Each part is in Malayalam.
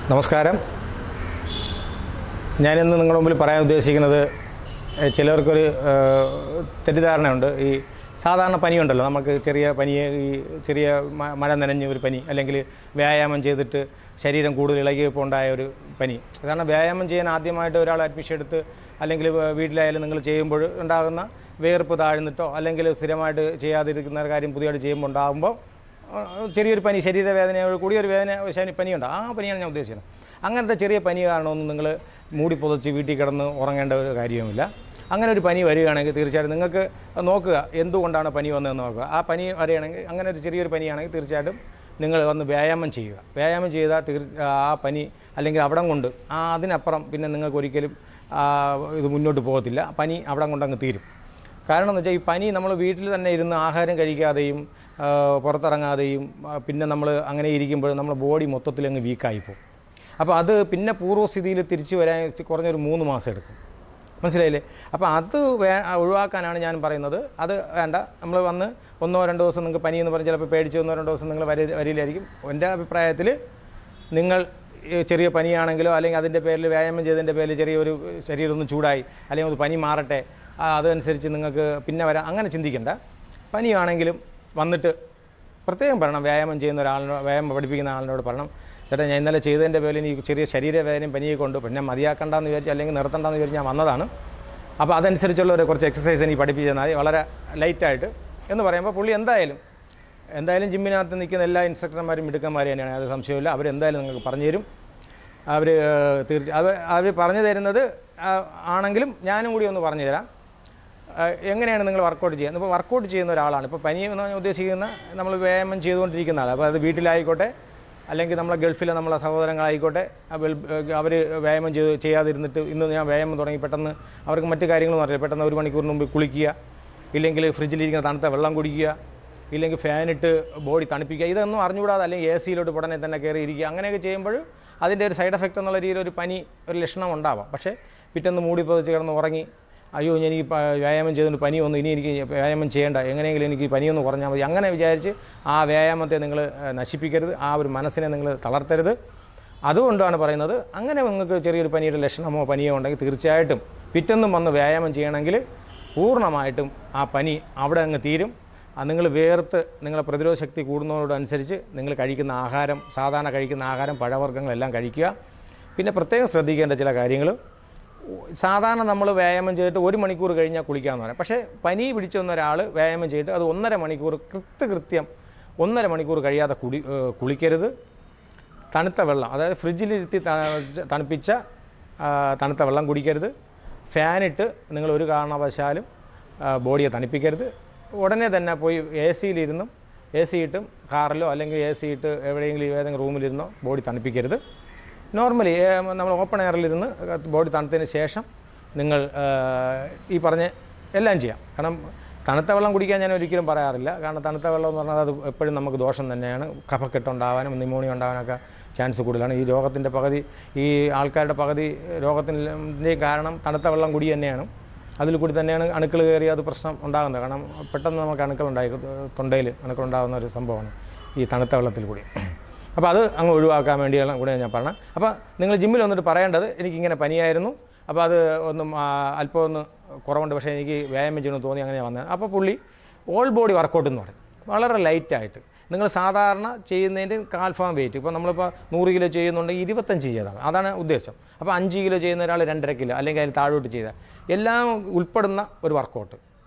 നമസ്കാരം. ഞാനിന്ന് നിങ്ങളുടെ മുമ്പിൽ പറയാൻ ഉദ്ദേശിക്കുന്നത് ചിലർക്കൊരു തെറ്റിദ്ധാരണയുണ്ട്. ഈ സാധാരണ പനിയുണ്ടല്ലോ, നമുക്ക് ചെറിയ പനിയെ ഈ ചെറിയ മഴ നനഞ്ഞ ഒരു പനി, അല്ലെങ്കിൽ വ്യായാമം ചെയ്തിട്ട് ശരീരം കൂടുതൽ ഇളകിയപ്പോൾ ഉണ്ടായ ഒരു പനി. കാരണം വ്യായാമം ചെയ്യാൻ ആദ്യമായിട്ട് ഒരാൾ അഡ്മിഷൻ എടുത്ത് അല്ലെങ്കിൽ വീട്ടിലായാലും നിങ്ങൾ ചെയ്യുമ്പോൾ ഉണ്ടാകുന്ന വേർപ്പ് താഴ്ന്നിട്ടോ അല്ലെങ്കിൽ സ്ഥിരമായിട്ട് ചെയ്യാതിരിക്കുന്ന കാര്യം പുതിയതായിട്ട് ചെയ്യുമ്പോൾ ഉണ്ടാകുമ്പോൾ ചെറിയൊരു പനി, ശരീരവേദനയോട് കൂടിയൊരു പനിയുണ്ട്. ആ പനിയാണ് ഞാൻ ഉദ്ദേശിക്കുന്നത്. അങ്ങനത്തെ ചെറിയ പനി കാരണമൊന്നും നിങ്ങൾ മൂടി പുതച്ച് വീട്ടിൽ കിടന്ന് ഉറങ്ങേണ്ട ഒരു കാര്യവുമില്ല. അങ്ങനെ ഒരു പനി വരികയാണെങ്കിൽ തീർച്ചയായിട്ടും നിങ്ങൾക്ക് നോക്കുക എന്തുകൊണ്ടാണ് പനി വന്നതെന്ന് നോക്കുക. ആ പനി വരികയാണെങ്കിൽ, അങ്ങനെ ഒരു ചെറിയൊരു പനിയാണെങ്കിൽ തീർച്ചയായിട്ടും നിങ്ങൾ വന്ന് വ്യായാമം ചെയ്യുക. വ്യായാമം ചെയ്താൽ ആ പനി അല്ലെങ്കിൽ അവിടം കൊണ്ട് അതിനപ്പുറം പിന്നെ നിങ്ങൾക്ക് ഒരിക്കലും ഇത് മുന്നോട്ട് പോകത്തില്ല. പനി അവിടം കൊണ്ടങ്ങ് തീരും. കാരണം എന്ന് വെച്ചാൽ ഈ പനി നമ്മൾ വീട്ടിൽ തന്നെ ഇരുന്ന് ആഹാരം കഴിക്കാതെയും പുറത്തിറങ്ങാതെയും പിന്നെ നമ്മൾ അങ്ങനെ ഇരിക്കുമ്പോൾ നമ്മുടെ ബോഡി മൊത്തത്തിലങ്ങ് വീക്കായിപ്പോവും. അപ്പോൾ അത് പിന്നെ പൂർവ്വസ്ഥിതിയിൽ തിരിച്ചു വരാൻ കുറഞ്ഞൊരു 3 മാസം എടുക്കും. മനസ്സിലായില്ലേ? അപ്പോൾ അത് ഒഴിവാക്കാനാണ് ഞാൻ പറയുന്നത്. അത് വേണ്ട. നമ്മൾ വന്ന് 1-2 ദിവസം നിങ്ങൾക്ക് പനി എന്ന് പറഞ്ഞാൽ ചിലപ്പോൾ പേടിച്ച് 1-2 ദിവസം നിങ്ങൾ വരില്ലായിരിക്കും. എൻ്റെ അഭിപ്രായത്തിൽ നിങ്ങൾ ചെറിയ പനിയാണെങ്കിലോ അല്ലെങ്കിൽ അതിൻ്റെ പേരിൽ വ്യായാമം ചെയ്തതിൻ്റെ പേരിൽ ചെറിയൊരു ശരീരം ഒന്ന് ചൂടായി അല്ലെങ്കിൽ ഒരു പനി മാറട്ടെ, അതനുസരിച്ച് നിങ്ങൾക്ക് പിന്നെ വരാം, അങ്ങനെ ചിന്തിക്കേണ്ട. പനിയാണെങ്കിലും വന്നിട്ട് പ്രത്യേകം പറയണം. വ്യായാമം ചെയ്യുന്ന ഒരാളിനോട്, വ്യായാമം പഠിപ്പിക്കുന്ന ആളിനോട് പറയണം, ചേട്ടാ ഞാൻ ഇന്നലെ ചെയ്തതിൻ്റെ പേരിൽ ഈ ചെറിയ ശരീരവേദനയും പനിയെ കൊണ്ട് പിന്നെ മതിയാക്കണ്ടെന്ന് വിചാരിച്ചു അല്ലെങ്കിൽ നിർത്തണ്ടെന്ന് വിചാരിച്ച് ഞാൻ വന്നതാണ്. അപ്പോൾ അതനുസരിച്ചുള്ള ഒരു കുറച്ച് എക്സസൈസ് എനിക്ക് പഠിപ്പിച്ചു തന്നാൽ മതി, വളരെ ലൈറ്റായിട്ട് എന്ന് പറയുമ്പോൾ പുള്ളി എന്തായാലും ജിമ്മിനകത്ത് നിൽക്കുന്ന എല്ലാ ഇൻസ്ട്രക്ടർമാരും മിടുക്കന്മാർ തന്നെയാണ്, അത് സംശയമില്ല. അവരെന്തായാലും നിങ്ങൾക്ക് പറഞ്ഞു തരും. അവർ പറഞ്ഞു തരുന്നത് ആണെങ്കിലും ഞാനും കൂടി ഒന്ന് പറഞ്ഞു തരാം എങ്ങനെയാണ് നിങ്ങൾ വർക്കൗട്ട് ചെയ്യുന്നത്. ഇപ്പോൾ വർക്കൗട്ട് ചെയ്യുന്ന ഒരാളാണ്, ഇപ്പോൾ പനി എന്ന് ഉദ്ദേശിക്കുന്ന നമ്മൾ വ്യായാമം ചെയ്തുകൊണ്ടിരിക്കുന്ന ആൾ. അപ്പോൾ അത് വീട്ടിലായിക്കോട്ടെ അല്ലെങ്കിൽ നമ്മളെ ഗൾഫിലെ നമ്മളെ സഹോദരങ്ങളായിക്കോട്ടെ, അവർ വ്യായാമം ചെയ്യാതിരുന്നിട്ട് ഇന്ന് ഞാൻ വ്യായാമം തുടങ്ങി പെട്ടെന്ന് അവർക്ക് മറ്റു കാര്യങ്ങളൊന്നും അറിയില്ല, പെട്ടെന്ന് 1 മണിക്കൂറിന് മുമ്പ് കുളിക്കുക, ഇല്ലെങ്കിൽ ഫ്രിഡ്ജിലിരിക്കുന്ന തണുത്ത വെള്ളം കുടിക്കുക, ഇല്ലെങ്കിൽ ഫാനിട്ട് ബോഡി തണുപ്പിക്കുക, ഇതൊന്നും അറിഞ്ഞുകൂടാതെ അല്ലെങ്കിൽ എ സിയിലോട്ട് ഉടനെ തന്നെ കയറി ഇരിക്കുക. അങ്ങനെയൊക്കെ ചെയ്യുമ്പോൾ അതിൻ്റെ ഒരു സൈഡ് എഫക്റ്റ് എന്നുള്ള രീതിയിൽ ഒരു പനി ഒരു ലക്ഷണം ഉണ്ടാവാം. പക്ഷേ പിറ്റേന്ന് മൂടി പൊതിച്ച് കിടന്ന് ഉറങ്ങി, അയ്യോ എനിക്ക് വ്യായാമം ചെയ്തുകൊണ്ട് പനി വന്നു, ഇനി എനിക്ക് വ്യായാമം ചെയ്യേണ്ട, എങ്ങനെയെങ്കിലും എനിക്ക് പനിയൊന്ന് കുറഞ്ഞാൽ മതി, അങ്ങനെ വിചാരിച്ച് ആ വ്യായാമത്തെ നിങ്ങൾ നശിപ്പിക്കരുത്, ആ ഒരു മനസ്സിനെ നിങ്ങൾ തളർത്തരുത്. അതുകൊണ്ടാണ് പറയുന്നത്. അങ്ങനെ നിങ്ങൾക്ക് ചെറിയൊരു പനിയുടെ ലക്ഷണമോ പനിയോ ഉണ്ടെങ്കിൽ തീർച്ചയായിട്ടും പിറ്റെന്നും വന്ന് വ്യായാമം ചെയ്യണമെങ്കിൽ പൂർണ്ണമായിട്ടും ആ പനി അവിടെ അങ്ങ് തീരും. നിങ്ങൾ വേർത്ത് നിങ്ങളെ പ്രതിരോധ ശക്തി കൂടുന്നതോടനുസരിച്ച് നിങ്ങൾ കഴിക്കുന്ന ആഹാരം, സാധാരണ കഴിക്കുന്ന ആഹാരം, പഴവർഗ്ഗങ്ങളെല്ലാം കഴിക്കുക. പിന്നെ പ്രത്യേകം ശ്രദ്ധിക്കേണ്ട ചില കാര്യങ്ങൾ, സാധാരണ നമ്മൾ വ്യായാമം ചെയ്തിട്ട് 1 മണിക്കൂർ കഴിഞ്ഞാൽ കുളിക്കാമെന്ന് പറയാം. പക്ഷേ പനി പിടിച്ചു വന്ന ഒരാൾ വ്യായാമം ചെയ്തിട്ട് അത് 1.5 മണിക്കൂർ കൃത്യം 1.5 മണിക്കൂർ കഴിയാതെ കുളിക്കരുത്. തണുത്ത വെള്ളം, അതായത് ഫ്രിഡ്ജിലിരുത്തി തണുപ്പിച്ച തണുത്ത വെള്ളം കുടിക്കരുത്. ഫാനിട്ട് നിങ്ങൾ ഒരു കാരണവശാലും ബോഡിയെ തണുപ്പിക്കരുത്. ഉടനെ തന്നെ പോയി എ സി ഇട്ടും കാറിലോ അല്ലെങ്കിൽ എ സി ഇട്ട് എവിടെയെങ്കിലും ഏതെങ്കിലും റൂമിലിരുന്നോ ബോഡി തണുപ്പിക്കരുത്. നോർമലി നമ്മൾ ഓപ്പൺ എയറിലിരുന്ന് ബോഡി തണുത്തതിന് ശേഷം നിങ്ങൾ ഈ പറഞ്ഞ എല്ലാം ചെയ്യാം. കാരണം തണുത്ത വെള്ളം കുടിക്കാൻ ഞാൻ ഒരിക്കലും പറയാറില്ല. കാരണം തണുത്ത വെള്ളം എന്ന് പറഞ്ഞാൽ അത് എപ്പോഴും നമുക്ക് ദോഷം തന്നെയാണ്. കഫക്കെട്ടുണ്ടാവാനും ന്യൂമോണിയ ഉണ്ടാകാനൊക്കെ ചാൻസ് കൂടുതലാണ്. ഈ രോഗത്തിൻ്റെ പകുതി, ഈ ആൾക്കാരുടെ പകുതി രോഗത്തിൻ്റെ കാരണം തണുത്ത വെള്ളം കുടി തന്നെയാണ്. അതിൽ കൂടി തന്നെയാണ് അണുക്കൾ കയറി അത് പ്രശ്നം ഉണ്ടാകുന്നത്. കാരണം പെട്ടെന്ന് നമുക്ക് അണുക്കളുണ്ടായി, തൊണ്ടയിൽ അണുക്കളുണ്ടാകുന്ന ഒരു സംഭവമാണ് ഈ തണുത്ത വെള്ളത്തിൽ കൂടി. അപ്പോൾ അത് അങ്ങ് ഒഴിവാക്കാൻ വേണ്ടിയാണ് കൂടെ ഞാൻ പറഞ്ഞത്. അപ്പോൾ നിങ്ങൾ ജിമ്മിൽ വന്നിട്ട് പറയേണ്ടത്, എനിക്കിങ്ങനെ പനിയായിരുന്നു, അപ്പോൾ അത് അല്പം ഒന്ന് കുറവുണ്ട്, പക്ഷേ എനിക്ക് വ്യായാമം ചെയ്യണമെന്ന് തോന്നി, അങ്ങനെ വന്നത്. അപ്പോൾ പുള്ളി ഓൾ ബോഡി വർക്കൗട്ട് എന്ന് പറയും. വളരെ ലൈറ്റായിട്ട് നിങ്ങൾ സാധാരണ ചെയ്യുന്നതിൻ്റെ കാൽഫാം വെയിറ്റ്, ഇപ്പോൾ നമ്മളിപ്പോൾ 100 കിലോ ചെയ്യുന്നുണ്ടെങ്കിൽ 25 ചെയ്താൽ, അതാണ് ഉദ്ദേശം. അപ്പോൾ 5 കിലോ ചെയ്യുന്ന ഒരാൾ 2.5 കിലോ അല്ലെങ്കിൽ അതിന് താഴോട്ട് ചെയ്താൽ എല്ലാം ഉൾപ്പെടുന്ന ഒരു വർക്കൗട്ട്.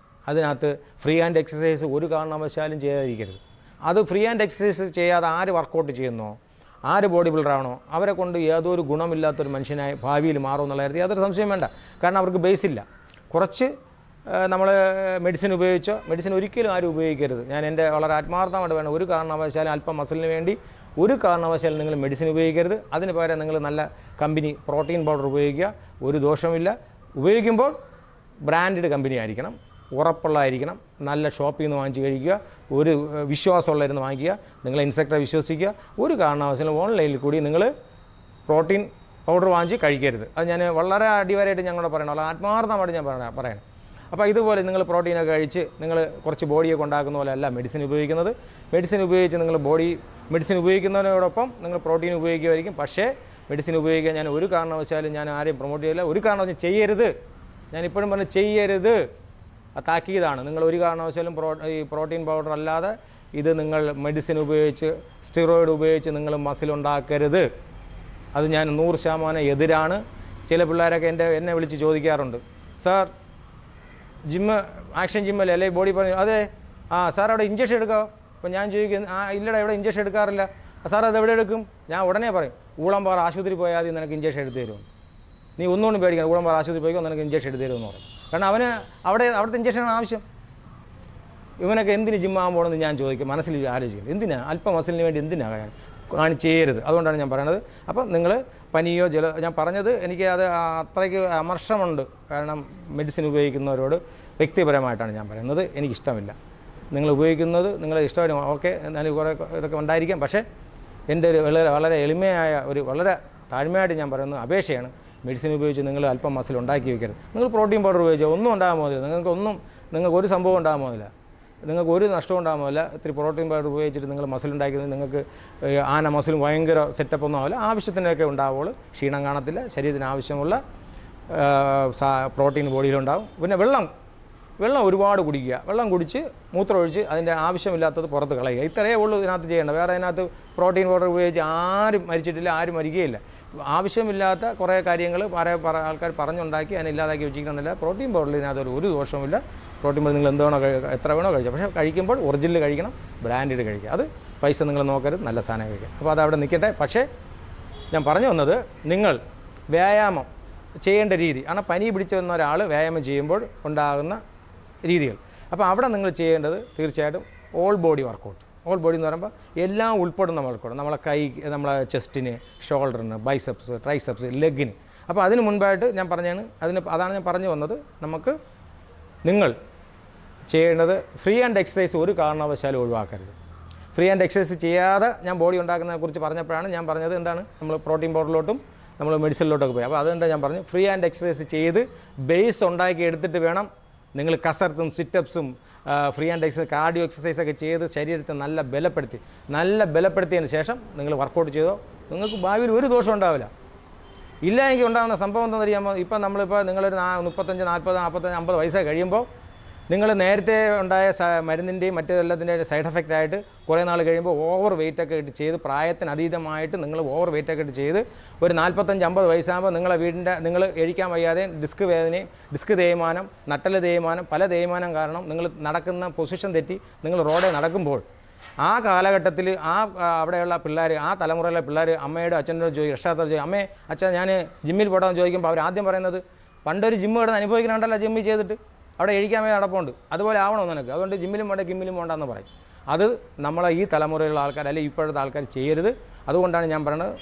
അതിനകത്ത് ഫ്രീ ഹാൻഡ് എക്സസൈസ് ഒരു കാരണവശാലും ചെയ്യാതിരിക്കരുത്. അത് ഫ്രീ ഹാൻഡ് എക്സസൈസ് ചെയ്യാതെ ആര് വർക്കൗട്ട് ചെയ്യുന്നോ, ആര് ബോഡി ബിൽഡറാണോ, അവരെ കൊണ്ട് ഏതൊരു ഗുണമില്ലാത്തൊരു മനുഷ്യനായി ഭാവിയിൽ മാറും എന്നുള്ള കാര്യത്തിൽ യാതൊരു സംശയം വേണ്ട. കാരണം അവർക്ക് ബേസില്ല. കുറച്ച് നമ്മൾ മെഡിസിൻ ഉപയോഗിച്ചോ, മെഡിസിൻ ഒരിക്കലും ആരും ഉപയോഗിക്കരുത്. ഞാൻ എൻ്റെ വളരെ ആത്മാർത്ഥമായിട്ട് വേണം, ഒരു കാരണവശാലും അല്പം മസിലിന് വേണ്ടി ഒരു കാരണവശാലും നിങ്ങൾ മെഡിസിൻ ഉപയോഗിക്കരുത്. അതിന് പകരം നിങ്ങൾ നല്ല കമ്പനി പ്രോട്ടീൻ പൗഡർ ഉപയോഗിക്കുക, ഒരു ദോഷമില്ല. ഉപയോഗിക്കുമ്പോൾ ബ്രാൻഡഡ് കമ്പനി ആയിരിക്കണം, ഉറപ്പുള്ളതായിരിക്കണം, നല്ല ഷോപ്പിൽ നിന്ന് വാങ്ങിച്ച് കഴിക്കുക, ഒരു വിശ്വാസമുള്ളവരുന്ന് വാങ്ങിക്കുക. നിങ്ങളെ ഇൻസ്ട്രക്ടറെ വിശ്വസിക്കുക. ഒരു കാരണവശാലും ഓൺലൈനിൽ കൂടി നിങ്ങൾ പ്രോട്ടീൻ പൗഡർ വാങ്ങിച്ച് കഴിക്കരുത്. അത് ഞാൻ വളരെ അടിവരായിട്ട് ഞങ്ങളോട് പറയണം, വളരെ ആത്മാർത്ഥമായിട്ട് ഞാൻ പറയണം. അപ്പോൾ ഇതുപോലെ നിങ്ങൾ പ്രോട്ടീനൊക്കെ കഴിച്ച് നിങ്ങൾ കുറച്ച് ബോഡിയൊക്കെ ഉണ്ടാക്കുന്ന പോലെ അല്ല മെഡിസിൻ ഉപയോഗിക്കുന്നത്. മെഡിസിൻ ഉപയോഗിച്ച് നിങ്ങൾ മെഡിസിൻ ഉപയോഗിക്കുന്നതിനോടൊപ്പം നിങ്ങൾ പ്രോട്ടീൻ ഉപയോഗിക്കുമായിരിക്കും. പക്ഷേ മെഡിസിൻ ഉപയോഗിക്കാൻ ഞാൻ ഒരു കാരണവശാലും ഞാൻ ആരെയും പ്രൊമോട്ട് ചെയ്യില്ല. ഒരു കാരണവശാലും ചെയ്യരുത്. ഞാനിപ്പോഴും പറഞ്ഞ് ചെയ്യരുത്. ആ താക്കീതാണ്. നിങ്ങൾ ഒരു കാരണവശാലും ഈ പ്രോട്ടീൻ പൗഡർ അല്ലാതെ ഇത് നിങ്ങൾ മെഡിസിൻ ഉപയോഗിച്ച് സ്റ്റിറോയിഡ് ഉപയോഗിച്ച് നിങ്ങൾ മസിൽ ഉണ്ടാക്കരുത്. അത് ഞാൻ 100% എതിരാണ്. ചില പിള്ളേരൊക്കെ എന്നെ വിളിച്ച് ചോദിക്കാറുണ്ട്, സാർ ആക്ഷൻ ജിമ്മല്ലേ അല്ലെങ്കിൽ ബോഡി പറഞ്ഞു, അതെ സാർ അവിടെ ഇഞ്ചക്ഷൻ എടുക്കാമോ? അപ്പോൾ ഞാൻ ചോദിക്കും, ഇല്ലടാ ഇവിടെ ഇഞ്ചക്ഷൻ എടുക്കാറില്ല. സാർ അത് എവിടെ എടുക്കും? ഞാൻ ഉടനെ പറയും, ഊളംപാറ ആശുപത്രി പോയാൽ മതി, നിനക്ക് ഇഞ്ചക്ഷൻ എടുത്ത് തരും. നീ ഒന്നുകൊണ്ടും പേടിക്കണം, ഊളംപാറ ആശുപത്രി പോയിക്കോ, നിനക്ക് ഇഞ്ചക്ഷൻ എടുത്ത് തരുമെന്ന് പറയും. കാരണം അവിടുത്തെ ഇഞ്ചക്ഷനാണ് ആവശ്യം. ഇവനൊക്കെ എന്തിന് ജിമ്മാകുമ്പോഴെന്ന് ഞാൻ ചോദിക്കും, മനസ്സിൽ ആലോചിക്കും, എന്തിനാ അല്പം മസിലിന് വേണ്ടി എന്തിനാ ചെയ്യരുത്. അതുകൊണ്ടാണ് ഞാൻ പറയണത്. അപ്പം നിങ്ങൾ പനിയോ ഞാൻ പറഞ്ഞത് എനിക്ക് അത് അത്രയ്ക്ക് അമർഷമുണ്ട്. കാരണം മെഡിസിൻ ഉപയോഗിക്കുന്നവരോട് വ്യക്തിപരമായിട്ടാണ് ഞാൻ പറയുന്നത്. എനിക്കിഷ്ടമില്ല. നിങ്ങൾ ഉപയോഗിക്കുന്നത് നിങ്ങളെ ഇഷ്ടമാണ്, ഓക്കെ, എന്നാലും കുറേ ഇതൊക്കെ ഉണ്ടായിരിക്കാം. പക്ഷേ എൻ്റെ ഒരു വളരെ എളിമയായ വളരെ താഴ്മയായിട്ട് ഞാൻ പറയുന്നത് അപേക്ഷയാണ്, മെഡിസിൻ ഉപയോഗിച്ച് നിങ്ങൾ അല്പം മസിൽ ഉണ്ടാക്കി വയ്ക്കരുത്. നിങ്ങൾ പ്രോട്ടീൻ പൗഡർ ഉപയോഗിച്ചാൽ ഒന്നും ഉണ്ടാകാൻ പോകുന്നില്ല. നിങ്ങൾക്ക് ഒരു സംഭവം ഉണ്ടാകാൻ പോകുന്നില്ല. നിങ്ങൾക്ക് ഒരു നഷ്ടവും ഉണ്ടാകാൻ പോകില്ല. ഇത്തിരി പ്രോട്ടീൻ പൗഡർ ഉപയോഗിച്ചിട്ട് നിങ്ങൾ മസിൽ ഉണ്ടാക്കുന്നത് നിങ്ങൾക്ക് ആന മസിലും ഭയങ്കര സെറ്റപ്പ് ഒന്നും ആവില്ല. ആവശ്യത്തിനൊക്കെ ഉണ്ടാവുള്ളൂ. ക്ഷീണം കാണത്തില്ല. ശരീരത്തിന് ആവശ്യമുള്ള പ്രോട്ടീൻ ബോഡിയിലുണ്ടാവും. പിന്നെ വെള്ളം ഒരുപാട് കുടിക്കുക. വെള്ളം കുടിച്ച് മൂത്രമൊഴിച്ച് അതിൻ്റെ ആവശ്യമില്ലാത്തത് പുറത്ത് കളയുക. ഇത്രയേ ഉള്ളൂ ഇതിനകത്ത് ചെയ്യേണ്ട. വേറെ അതിനകത്ത് പ്രോട്ടീൻ പൗഡർ ഉപയോഗിച്ച് ആരും മരിച്ചിട്ടില്ല, ആരും മരിക്കുകയില്ല. ആവശ്യമില്ലാത്ത കുറേ കാര്യങ്ങൾ ആൾക്കാർ പറഞ്ഞുണ്ടാക്കി അതിനില്ലാതാക്കി വെച്ചിരിക്കുന്നില്ല. പ്രോട്ടീൻ പൗഡറിൽ ഇതിനകത്ത് ഒരു ദോഷവുമില്ല. പ്രോട്ടീൻ പൗഡർ നിങ്ങൾ എത്ര വേണോ കഴിക്കാം. പക്ഷേ കഴിക്കുമ്പോൾ ഒറിജിനൽ കഴിക്കണം, ബ്രാൻഡഡ് കഴിക്കുക. അത് പൈസ നിങ്ങൾ നോക്കരുത്, നല്ല സാധനം കഴിക്കുക. അപ്പോൾ അതവിടെ നിൽക്കട്ടെ. പക്ഷേ ഞാൻ പറഞ്ഞു വന്നത്, നിങ്ങൾ വ്യായാമം ചെയ്യേണ്ട രീതി ആണ്. പനി പിടിച്ചു വന്ന ഒരാൾ വ്യായാമം ചെയ്യുമ്പോൾ ഉണ്ടാകുന്ന രീതികൾ. അപ്പോൾ അവിടെ നിങ്ങൾ ചെയ്യേണ്ടത് തീർച്ചയായിട്ടും all body workout. All body എന്ന് പറയുമ്പോൾ എല്ലാം ഉൾപ്പെടുന്ന വർക്കൗട്ട്. നമ്മളെ നമ്മളെ ചെസ്റ്റിന്, ഷോൾഡറിന്, ബൈസെപ്സ്, ട്രൈസെപ്സ്, ലെഗിന്. അപ്പോൾ അതിന് മുൻപായിട്ട് ഞാൻ പറഞ്ഞാണ്, അതാണ് ഞാൻ പറഞ്ഞു വന്നത്. നിങ്ങൾ ചെയ്യേണ്ടത് ഫ്രീ ഹാൻഡ് എക്സസൈസ് ഒരു കാരണവശാലും ഒഴിവാക്കരുത്. ഫ്രീ ഹാൻഡ് എക്സസൈസ് ചെയ്യാതെ ഞാൻ ബോഡി ഉണ്ടാക്കുന്നതിനെക്കുറിച്ച് പറഞ്ഞപ്പോഴാണ് ഞാൻ പറഞ്ഞത് എന്താണ്, നമ്മൾ പ്രോട്ടീൻ പൗഡറിലോട്ടും നമ്മൾ മെഡിസിനിലോട്ടൊക്കെ പോയി. അപ്പോൾ അതുകൊണ്ട് ഞാൻ പറഞ്ഞു, ഫ്രീ ഹാൻഡ് എക്സസൈസ് ചെയ്ത് ബേസ് ഉണ്ടാക്കി എടുത്തിട്ട് വേണം നിങ്ങൾ കസർത്തും സിറ്റപ്സും ഫ്രീ ഹാൻഡ് എക്സസൈസ്, കാർഡിയോ എക്സസൈസൊക്കെ ചെയ്ത് ശരീരത്തെ നല്ല ബലപ്പെടുത്തിയതിന് ശേഷം നിങ്ങൾ വർക്കൗട്ട് ചെയ്തോ, നിങ്ങൾക്ക് ഭാവിയിൽ ഒരു ദോഷം ഉണ്ടാവില്ല. ഇല്ല എങ്കിൽ ഉണ്ടാകുന്ന സംഭവം എന്താണെന്ന് അറിയാമോ? ഇപ്പം നിങ്ങളൊരു 35, 40, 45, 50 വയസ്സ് കഴിയുമ്പോൾ നിങ്ങൾ നേരത്തെ ഉണ്ടായ മരുന്നിൻ്റെയും മറ്റെല്ലാത്തിൻ്റെയും സൈഡ് എഫക്റ്റ് ആയിട്ട് കുറേ നാൾ കഴിയുമ്പോൾ ഓവർ വെയിറ്റൊക്കെ ഇട്ട് ചെയ്ത് പ്രായത്തിന് അതീതമായിട്ട് നിങ്ങൾ ഓവർ വെയിറ്റൊക്കെ ഇട്ട് ചെയ്ത് ഒരു 45, 50 വയസ്സാകുമ്പോൾ നിങ്ങൾ എഴിക്കാൻ വയ്യാതെ ഡിസ്ക് വേദനയും, ഡിസ്ക് തേയ്മാനം, നട്ടല് തേയ്മാനം, പല തേയ്മാനം കാരണം നിങ്ങൾ നടക്കുന്ന പൊസിഷൻ തെറ്റി നിങ്ങൾ റോഡിൽ നടക്കുമ്പോൾ ആ കാലഘട്ടത്തിൽ അവിടെയുള്ള പിള്ളേർ, ആ തലമുറയിലെ പിള്ളേർ അമ്മയോട് അച്ഛനോട് രക്ഷാകർത്താവ് ചോദിക്കും, അമ്മേ അച്ഛാ ഞാൻ ജിമ്മിൽ പോടാന്ന് ചോദിക്കുമ്പോൾ അവർ ആദ്യം പറയുന്നത്, പണ്ടൊരു ജിമ്മ് കിടന്ന് അനുഭവിക്കുന്നുണ്ടല്ലോ ജിമ്മിൽ ചെയ്തിട്ട്, അവിടെ എഴിക്കാൻ വേണ്ടി നടപ്പുണ്ട്, അതുപോലെ ആവണോ നിനക്ക്, അതുകൊണ്ട് ജിമ്മിലും വേണ്ട ഗിമ്മിലും വേണ്ടെന്ന് പറയും. അത് നമ്മളെ ഈ തലമുറയിലുള്ള ആൾക്കാർ അല്ലെങ്കിൽ ഇപ്പോഴത്തെ ആൾക്കാർ ചെയ്യരുത്. അതുകൊണ്ടാണ് ഞാൻ പറയുന്നത്,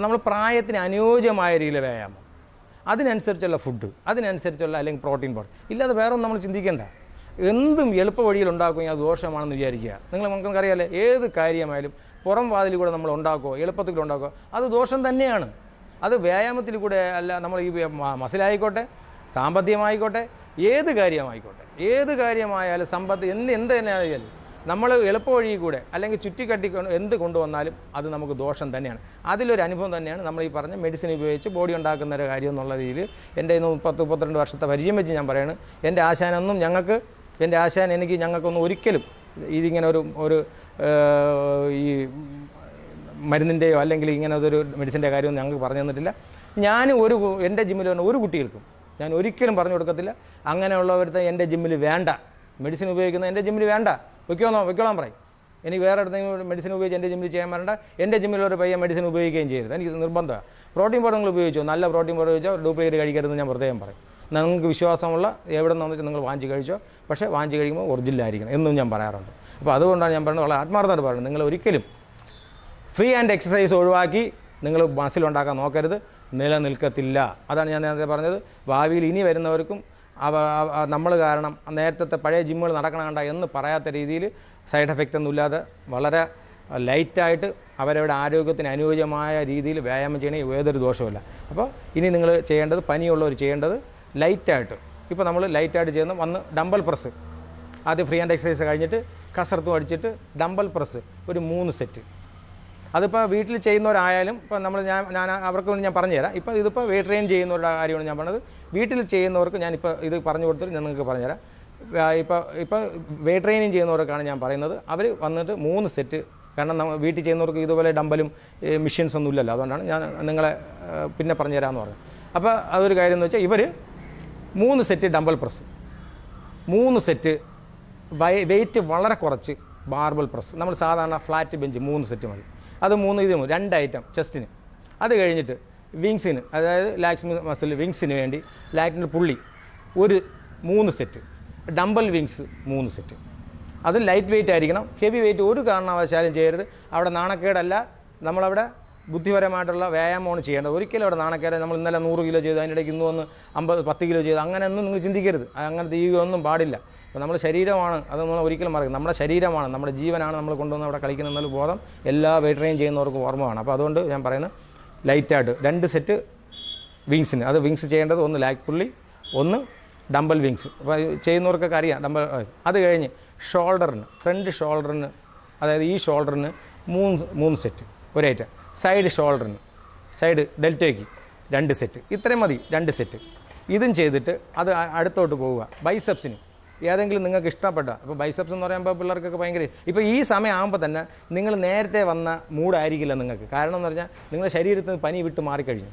നമ്മൾ പ്രായത്തിന് അനുയോജ്യമായ രീതിയിൽ വ്യായാമം, അതിനനുസരിച്ചുള്ള ഫുഡ്, അതിനനുസരിച്ചുള്ള അല്ലെങ്കിൽ പ്രോട്ടീൻ പൗഡർ, ഇല്ലാതെ വേറെ ഒന്നും നമ്മൾ ചിന്തിക്കേണ്ട. എന്തും എളുപ്പ വഴിയിൽ ഉണ്ടാക്കുകയും അത് ദോഷമാണെന്ന് വിചാരിക്കുക. നമുക്കറിയാമല്ലേ, ഏത് കാര്യമായാലും പുറം വാതിൽ കൂടെ നമ്മൾ ഉണ്ടാക്കുകയോ എളുപ്പത്തിൽ കൂടെ ഉണ്ടാക്കുകയോ അത് ദോഷം തന്നെയാണ്. അത് വ്യായാമത്തിൽ കൂടെ അല്ല. നമ്മൾ ഈ മസിലായിക്കോട്ടെ, സാമ്പത്തികമായിക്കോട്ടെ, ഏത് കാര്യമായാലും സമ്പത്ത് എന്ത് തന്നെ ആയാലും നമ്മൾ എളുപ്പ വഴി കൂടെ അല്ലെങ്കിൽ ചുറ്റിക്കട്ടി എന്ത് കൊണ്ടുവന്നാലും അത് നമുക്ക് ദോഷം തന്നെയാണ്. അതിലൊരു അനുഭവം തന്നെയാണ് നമ്മൾ ഈ പറഞ്ഞ മെഡിസിൻ ഉപയോഗിച്ച് ബോഡി ഉണ്ടാക്കുന്ന ഒരു കാര്യം എന്നുള്ള രീതിയിൽ എൻ്റെ 30-32 വർഷത്തെ പരിചയം വെച്ച് ഞാൻ പറയുന്നത്. എൻ്റെ ആശാൻ ഞങ്ങൾക്കൊന്നും ഒരിക്കലും ഇതിങ്ങനെ ഒരു ഈ മരുന്നിൻ്റെയോ അല്ലെങ്കിൽ ഇങ്ങനെ ഒരു മെഡിസിൻ്റെ കാര്യമൊന്നും ഞങ്ങൾക്ക് പറഞ്ഞു തന്നിട്ടില്ല. എൻ്റെ ജിമ്മിൽ വന്ന ഒരു കുട്ടികൾക്കും ഞാൻ ഒരിക്കലും പറഞ്ഞു കൊടുക്കത്തില്ല, അങ്ങനെയുള്ളവരുടെ എൻ്റെ ജിമ്മിൽ വേണ്ട, മെഡിസിൻ ഉപയോഗിക്കുന്ന എൻ്റെ ജിമ്മിൽ വേണ്ട, വെക്കോളാൻ പറയും. എനിക്ക് വേറെ അടുത്തെങ്കിലും മെഡിസിൻ ഉപയോഗിച്ച് എൻ്റെ ജിമ്മിൽ ചെയ്യാൻ വരണ്ട, എൻ്റെ ജിമ്മിലൊരു പയ്യൻ മെഡിസിൻ ഉപയോഗിക്കുകയും ചെയ്യരുത്. എനിക്ക് നിർബന്ധമാണ്. പ്രോട്ടീൻ പൗഡർ നിങ്ങൾ ഉപയോഗിച്ചോ, നല്ല പ്രോട്ടീൻ പൗഡർ ഉപയോഗിച്ചോ, ഡ്യൂപ്ലിക്കേറ്റ് കഴിക്കരുതെന്ന് ഞാൻ പ്രത്യേകം പറയും. നിങ്ങൾക്ക് വിശ്വാസമുള്ള എവിടെ നിന്ന് വന്നിട്ട് നിങ്ങൾ വാങ്ങിച്ച് കഴിച്ചോ, പക്ഷേ വാങ്ങിച്ച് കഴിക്കുമ്പോൾ ഒറിജിനലായിരിക്കണം എന്നും ഞാൻ പറയാറുണ്ട്. അപ്പോൾ അതുകൊണ്ടാണ് ഞാൻ പറയുന്നത്, വളരെ ആത്മാർത്ഥമായിട്ട് പറയുന്നത്, നിങ്ങൾ ഒരിക്കലും ഫ്രീ ഹാൻഡ് എക്സസൈസ് ഒഴിവാക്കി നിങ്ങൾ മസിലുണ്ടാക്കാൻ നോക്കരുത്, നിലനിൽക്കത്തില്ല. അതാണ് ഞാൻ നേരത്തെ പറഞ്ഞത്. ഭാവിയിൽ ഇനി വരുന്നവർക്കും നമ്മൾ കാരണം നേരത്തെ പഴയ ജിമ്മുകൾ നടക്കണം കണ്ട എന്ന് പറയാത്ത രീതിയിൽ സൈഡ് എഫക്റ്റ് ഒന്നുമില്ലാതെ വളരെ ലൈറ്റായിട്ട് അവരവരുടെ ആരോഗ്യത്തിന് അനുയോജ്യമായ രീതിയിൽ വ്യായാമം ചെയ്യണമെങ്കിൽ ഏതൊരു ദോഷമില്ല. അപ്പോൾ ഇനി നിങ്ങൾ ചെയ്യേണ്ടത്, പനിയുള്ളവർ ചെയ്യേണ്ടത് ലൈറ്റായിട്ട്, ഇപ്പോൾ നമ്മൾ ലൈറ്റായിട്ട് ചെയ്യുന്ന വന്ന് ഡംബൽ പ്രസ്, ആദ്യം ഫ്രീ ഹാൻഡ് എക്സസൈസ് കഴിഞ്ഞിട്ട് കസർത്തും അടിച്ചിട്ട് ഡംബൽ പ്രസ് ഒരു 3 സെറ്റ്, അതിപ്പോൾ വീട്ടിൽ ചെയ്യുന്നവരായാലും ഇപ്പോൾ ഞാൻ അവർക്ക് വേണ്ടി ഞാൻ പറഞ്ഞുതരാം. ഇപ്പോൾ ഇതിപ്പോൾ വെയിറ്റ് ട്രെയിൻ ചെയ്യുന്നവരുടെ കാര്യമാണ് ഞാൻ പറഞ്ഞത്. വീട്ടിൽ ചെയ്യുന്നവർക്ക് ഞാനിപ്പോൾ ഇത് പറഞ്ഞു കൊടുത്തിട്ട് ഞാൻ നിങ്ങൾക്ക് പറഞ്ഞുതരാം. ഇപ്പോൾ വെയിറ്റ് ട്രെയിനിങ് ചെയ്യുന്നവർക്കാണ് ഞാൻ പറയുന്നത്. അവർ വന്നിട്ട് 3 സെറ്റ്, കാരണം വീട്ടിൽ ചെയ്യുന്നവർക്ക് ഇതുപോലെ ഡമ്പലും മെഷീൻസ് ഒന്നും ഇല്ലല്ലോ, അതുകൊണ്ടാണ് ഞാൻ നിങ്ങളെ പിന്നെ പറഞ്ഞുതരാമെന്ന് പറഞ്ഞത്. അപ്പോൾ അതൊരു കാര്യം എന്ന് വെച്ചാൽ ഇവർ 3 set dumbbell press, 3 set weight വളരെ കുറച്ച് ബാർബൽ പ്രസ്, നമ്മൾ സാധാരണ ഫ്ലാറ്റ് ബെഞ്ച് 3 സെറ്റ് മതി. അത് 2 ഐറ്റം ചെസ്റ്റിന്. അത് കഴിഞ്ഞിട്ട് വിങ്സിന്, അതായത് ലാക്സ് മസിൽ വിങ്സിന് വേണ്ടി ലാറ്റിൻ്റെ പുള്ളി ഒരു 3 സെറ്റ്, ഡമ്പൽ വിങ്സ് 3 സെറ്റ്. അത് ലൈറ്റ് വെയിറ്റ് ആയിരിക്കണം. ഹെവി വെയിറ്റ് ഒരു കാരണവശാലും ചെയ്യരുത്. അവിടെ നാണക്കേടല്ല, നമ്മളവിടെ ബുദ്ധിപരമായിട്ടുള്ള വ്യായാമമാണ് ചെയ്യേണ്ടത്. ഒരിക്കലും അവിടെ നാണക്കേട് നമ്മൾ ഇന്നലെ 100 കിലോ ചെയ്ത് അതിനിടയ്ക്ക് ഇന്ന് വന്ന് 10 കിലോ ചെയ്ത് അങ്ങനെയൊന്നും നിങ്ങൾ ചിന്തിക്കരുത്. അങ്ങനത്തെ ഒന്നും പാടില്ല. അപ്പോൾ നമ്മുടെ ശരീരമാണ്, അത് നമ്മൾ ഒരിക്കലും മറക്കും. നമ്മുടെ ശരീരമാണ്, നമ്മുടെ ജീവനാണ് നമ്മൾ കൊണ്ടുവന്ന് അവിടെ കളിക്കുന്ന ബോധം എല്ലാ വെയിറ്റ് ട്രെയിൻ ചെയ്യുന്നവർക്കും ഓർമ്മയാണ്. അപ്പോൾ അതുകൊണ്ട് ഞാൻ പറയുന്നത് ലൈറ്റായിട്ട് 2 സെറ്റ് വിങ്സിന്. അത് വിങ്സ് ചെയ്യേണ്ടത് 1 ലാഗ് പുള്ളി, 1 ഡമ്പൽ വിങ്സ്. അപ്പോൾ ചെയ്യുന്നവർക്കൊക്കെ അറിയാം ഡമ്പൽ. അത് കഴിഞ്ഞ് ഷോൾഡറിന്, ഫ്രണ്ട് ഷോൾഡറിന്, അതായത് ഈ ഷോൾഡറിന് 3 സെറ്റ് ഒരേറ്റം. സൈഡ് ഷോൾഡറിന്, സൈഡ് ഡെൽറ്റയ്ക്ക് 2 സെറ്റ്. ഇത്രയും മതി 2 സെറ്റ്. ഇതും ചെയ്തിട്ട് അത് അടുത്തോട്ട് പോവുക. ബൈസെപ്സിന് ഏതെങ്കിലും നിങ്ങൾക്ക് ഇഷ്ടപ്പെട്ട, ഇപ്പോൾ ബൈസെപ്സ് എന്ന് പറയുമ്പോൾ പിള്ളേർക്കൊക്കെ ഭയങ്കര, ഇപ്പോൾ ഈ സമയം ആകുമ്പോൾ തന്നെ നിങ്ങൾ നേരത്തെ വന്ന മൂഡായിരിക്കില്ല നിങ്ങൾക്ക്. കാരണം എന്ന് പറഞ്ഞാൽ നിങ്ങളുടെ ശരീരത്തിൽ നിന്ന് പനി വിട്ട് മാറിക്കഴിഞ്ഞു.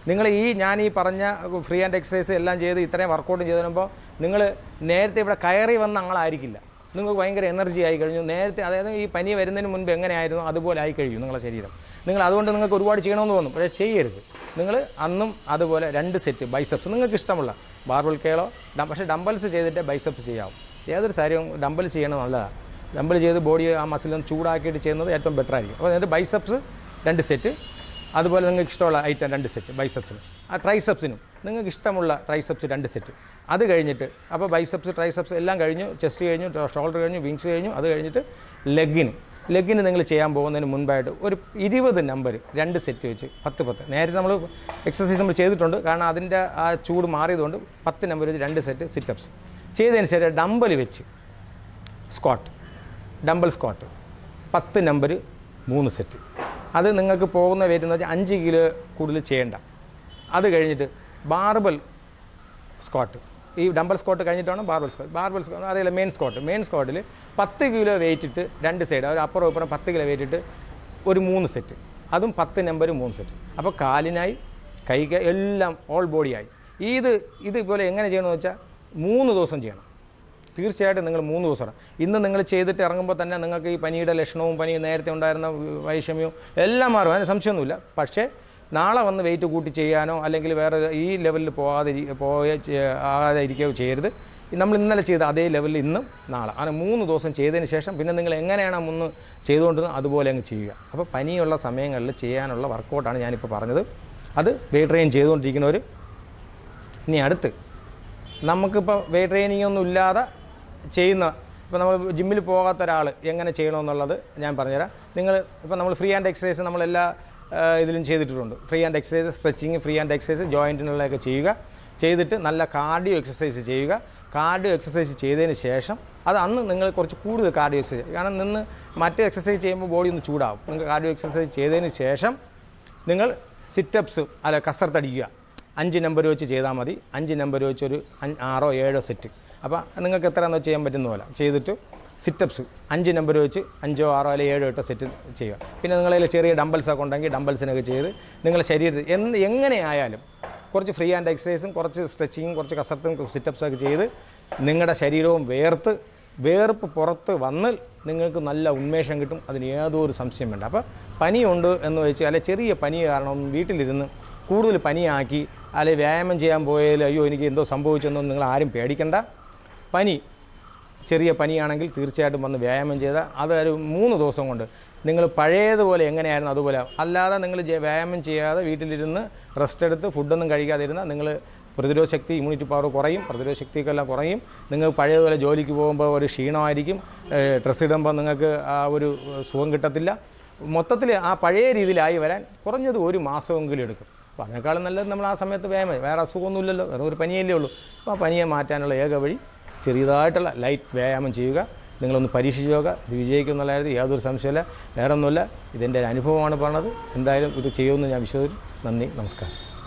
നിങ്ങൾ ഞാൻ ഈ പറഞ്ഞ ഫ്രീ ഹാൻഡ് എക്സസൈസ് എല്ലാം ചെയ്ത് ഇത്രയും വർക്കൗട്ടും ചെയ്ത് വരുമ്പോൾ നിങ്ങൾ നേരത്തെ ഇവിടെ കയറി വന്ന ആളായിരിക്കില്ല. നിങ്ങൾക്ക് ഭയങ്കര എനർജി ആയി കഴിഞ്ഞു നേരത്തെ. അതായത് ഈ പനി വരുന്നതിന് മുൻപ് എങ്ങനെയായിരുന്നു അതുപോലെ ആയി കഴിഞ്ഞു നിങ്ങളുടെ ശരീരം. നിങ്ങൾ അതുകൊണ്ട് നിങ്ങൾക്ക് ഒരുപാട് ചെയ്യണമെന്ന് തോന്നും, പക്ഷേ ചെയ്യരുത്. നിങ്ങൾ അന്നും അതുപോലെ 2 സെറ്റ് ബൈസെപ്സ് നിങ്ങൾക്ക് ഇഷ്ടമുള്ള ബാർബൽ കേളോ, പക്ഷേ ഡമ്പൽസ് ചെയ്തിട്ട് ബൈസെപ്സ് ചെയ്യാവും. ഏതൊരു കാര്യവും ഡമ്പൽ ചെയ്യണം നല്ലതാണ്. ഡമ്പൽ ചെയ്ത് ബോഡി ആ മസിലൊന്ന് ചൂടാക്കിയിട്ട് ചെയ്യുന്നത് ഏറ്റവും ബെറ്റർ ആയിരിക്കും. അപ്പോൾ എന്നിട്ട് ബൈസെപ്സ് 2 സെറ്റ്, അതുപോലെ നിങ്ങൾക്ക് ഇഷ്ടമുള്ള ഐറ്റം 2 സെറ്റ് ബൈസെപ്സിന്. ആ ട്രൈസെപ്സിനും നിങ്ങൾക്ക് ഇഷ്ടമുള്ള ട്രൈസെപ്സ് 2 സെറ്റ്. അത് കഴിഞ്ഞിട്ട് അപ്പോൾ ബൈസെപ്സ് ട്രൈസെപ്സ് എല്ലാം കഴിഞ്ഞു, ചെസ്റ്റ് കഴിഞ്ഞു, ഷോൾഡർ കഴിഞ്ഞു, വിങ്സ് കഴിഞ്ഞു. അത് കഴിഞ്ഞിട്ട് ലെഗിന് നിങ്ങൾ ചെയ്യാൻ പോകുന്നതിന് മുൻപായിട്ട് ഒരു 20 നമ്പർ 2 സെറ്റ് വെച്ച് 10. നേരത്തെ നമ്മൾ എക്സസൈസ് നമ്മൾ ചെയ്തിട്ടുണ്ട്, കാരണം അതിൻ്റെ ആ ചൂട് മാറിയതുകൊണ്ട് 10 നമ്പർ വെച്ച് 2 സെറ്റ് സിറ്റപ്സ് ചെയ്തതിന് ശേഷം ഡമ്പൽ വെച്ച് ഡമ്പൽ സ്ക്വാട്ട് 10 നമ്പർ 3 സെറ്റ്. അത് നിങ്ങൾക്ക് പോകുന്ന വെയിറ്റ് എന്ന് വെച്ചാൽ 5 കിലോ കൂടുതൽ ചെയ്യേണ്ട. അത് കഴിഞ്ഞിട്ട് ബാർബൽ സ്ക്വാട്ട്, ഈ ഡമ്പൽ സ്ക്വാട്ട് കഴിഞ്ഞിട്ടാണ് ബാർബൽ സ്ക്വാട്ട്. അതേപോലെ മെയിൻ സ്ക്വാട്ടിൽ 10 കിലോ വെയിറ്റ് ഇട്ട് 2 സൈഡ്, ഒരു അപ്പുറം ഇപ്പുറം 10 കിലോ വെയിറ്റ് ഇട്ട് ഒരു 3 സെറ്റ്, അതും 10 നമ്പർ 3 സെറ്റ്. അപ്പോൾ കാലിനായി, കൈക്ക് എല്ലാം ഓൾ ബോഡിയായി. ഇതുപോലെ എങ്ങനെ ചെയ്യണമെന്ന് വെച്ചാൽ 3 ദിവസം ചെയ്യണം. തീർച്ചയായിട്ടും നിങ്ങൾ 3 ദിവസം. ഇന്ന് നിങ്ങൾ ചെയ്തിട്ട് ഇറങ്ങുമ്പോൾ തന്നെ നിങ്ങൾക്ക് ഈ പനിയുടെ ലക്ഷണവും പനി നേരത്തെ ഉണ്ടായിരുന്ന വൈഷമ്യവും എല്ലാം മാറും, അതിന് സംശയമൊന്നുമില്ല. പക്ഷേ നാളെ വന്ന് വെയിറ്റ് കൂട്ടി ചെയ്യാനോ അല്ലെങ്കിൽ വേറെ ഈ ലെവലിൽ ആകാതെ ഇരിക്കുകയോ ചെയ്യരുത്. നമ്മൾ ഇന്നലെ ചെയ്ത അതേ ലെവലിൽ ഇന്നും നാളെ, അങ്ങനെ 3 ദിവസം ചെയ്തതിന് ശേഷം പിന്നെ നിങ്ങൾ എങ്ങനെയാണ് മുന്ന് ചെയ്തുകൊണ്ടിരുന്നത് അതുപോലെ അങ്ങ് ചെയ്യുക. അപ്പോൾ പനിയുള്ള സമയങ്ങളിൽ ചെയ്യാനുള്ള വർക്കൗട്ടാണ് ഞാനിപ്പോൾ പറഞ്ഞത്. അത് വെയിറ്റ് ട്രെയിൻ ചെയ്തുകൊണ്ടിരിക്കുന്നവർ. ഇനി അടുത്ത് നമുക്കിപ്പോൾ വെയിറ്റ് ട്രെയിനിങ് ഒന്നും ഇല്ലാതെ ചെയ്യുന്ന, ഇപ്പോൾ നമ്മൾ ജിമ്മിൽ പോകാത്ത ഒരാൾ എങ്ങനെ ചെയ്യണമെന്നുള്ളത് ഞാൻ പറഞ്ഞുതരാം. ഇപ്പോൾ നമ്മൾ ഫ്രീ ഹാൻഡ് എക്സസൈസ് നമ്മളെല്ലാ ഇതിലും ചെയ്തിട്ടുണ്ട്. Free hand exercise, stretching, free hand exercise, ജോയിൻറ്റിനുള്ളതൊക്കെ ചെയ്യുക. ചെയ്തിട്ട് നല്ല കാർഡിയോ എക്സസൈസ് ചെയ്യുക. കാർഡിയോ എക്സസൈസ് ചെയ്തതിന് ശേഷം അന്ന് നിങ്ങൾ കുറച്ച് കൂടുതൽ കാർഡിയോ എക്സസൈസ്, കാരണം നിന്ന് മറ്റേ എക്സസൈസ് ചെയ്യുമ്പോൾ ബോഡി ഒന്ന് ചൂടാവും. നിങ്ങൾ കാർഡിയോ എക്സസൈസ് ചെയ്തതിന് ശേഷം നിങ്ങൾ സിറ്റപ്സ് കസർത്തടിക്കുക. 5 നമ്പർ വെച്ച് ചെയ്താൽ മതി. 5 നമ്പർ വെച്ച് ഒരു 6 7 സെറ്റ്. അപ്പോൾ നിങ്ങൾക്ക് എത്രയാണെന്ന് ചെയ്യാൻ പറ്റുന്ന പോലെ ചെയ്തിട്ട് സിറ്റപ്സ് 5 നമ്പർ വെച്ച് 5 6 അല്ലെങ്കിൽ 7 8 സെറ്റ് ചെയ്യുക. പിന്നെ നിങ്ങളതിൽ ചെറിയ ഡമ്പൽസൊക്കെ ഉണ്ടെങ്കിൽ ഡമ്പൽസിനൊക്കെ ചെയ്ത് നിങ്ങളുടെ ശരീരത്തിൽ എങ്ങനെയായാലും കുറച്ച് ഫ്രീ ഹാൻഡ് എക്സസൈസും കുറച്ച് സ്ട്രെച്ചിങ്ങും കുറച്ച് കസർത്തും സിറ്റപ്സൊക്കെ ചെയ്ത് നിങ്ങളുടെ ശരീരവും വേർപ്പ് പുറത്ത് വന്ന് നിങ്ങൾക്ക് നല്ല ഉന്മേഷം കിട്ടും. അതിന് യാതൊരു സംശയം വേണ്ട. അപ്പോൾ പനിയുണ്ട് എന്ന് വെച്ച് അല്ലെങ്കിൽ ചെറിയ പനി കാരണം വീട്ടിലിരുന്ന് കൂടുതൽ പനിയാക്കി അല്ലെങ്കിൽ വ്യായാമം ചെയ്യാൻ പോയാൽ അയ്യോ എനിക്ക് എന്തോ സംഭവിച്ചെന്നൊന്നും നിങ്ങൾ ആരും പേടിക്കണ്ട. ചെറിയ പനിയാണെങ്കിൽ തീർച്ചയായിട്ടും വന്ന് വ്യായാമം ചെയ്താൽ അതൊരു 3 ദിവസം കൊണ്ട് നിങ്ങൾ പഴയതുപോലെ എങ്ങനെയായിരുന്നു അതുപോലെ. അല്ലാതെ നിങ്ങൾ വ്യായാമം ചെയ്യാതെ വീട്ടിലിരുന്ന് റെസ്റ്റ് എടുത്ത് ഫുഡൊന്നും കഴിക്കാതെ ഇരുന്നാൽ നിങ്ങൾ പ്രതിരോധ ശക്തി, ഇമ്മ്യൂണിറ്റി പവർ കുറയും, പ്രതിരോധ ശക്തിയൊക്കെല്ലാം കുറയും. നിങ്ങൾ പഴയതുപോലെ ജോലിക്ക് പോകുമ്പോൾ ഒരു ക്ഷീണമായിരിക്കും, ഡ്രസ്സ് ഇടുമ്പോൾ നിങ്ങൾക്ക് ആ ഒരു സുഖം കിട്ടത്തില്ല. മൊത്തത്തിൽ ആ പഴയ രീതിയിലായി വരാൻ കുറഞ്ഞത് 1 മാസമെങ്കിലും എടുക്കും. അപ്പോൾ അതിനേക്കാളും നല്ലത് നമ്മൾ ആ സമയത്ത് വ്യായാമം, വേറെ അസുഖമൊന്നുമില്ലല്ലോ, വേറെ ഒരു പനിയല്ലേ ഉള്ളൂ. അപ്പോൾ ആ പനിയെ മാറ്റാനുള്ള ഏക വഴി ചെറിയതായിട്ടുള്ള ലൈറ്റ് വ്യായാമം ചെയ്യുക. നിങ്ങളൊന്ന് പരീക്ഷിച്ച് നോക്കുക. ഇത് വിജയിക്കും എന്നുള്ള കാര്യത്തിൽ യാതൊരു സംശയമില്ല. വേറെ ഒന്നുമില്ല, ഇതെൻ്റെ ഒരു അനുഭവമാണ് പറഞ്ഞത്. എന്തായാലും ഇത് ചെയ്യുമെന്ന് ഞാൻ വിശ്വസിക്കുന്നു. നന്ദി, നമസ്കാരം.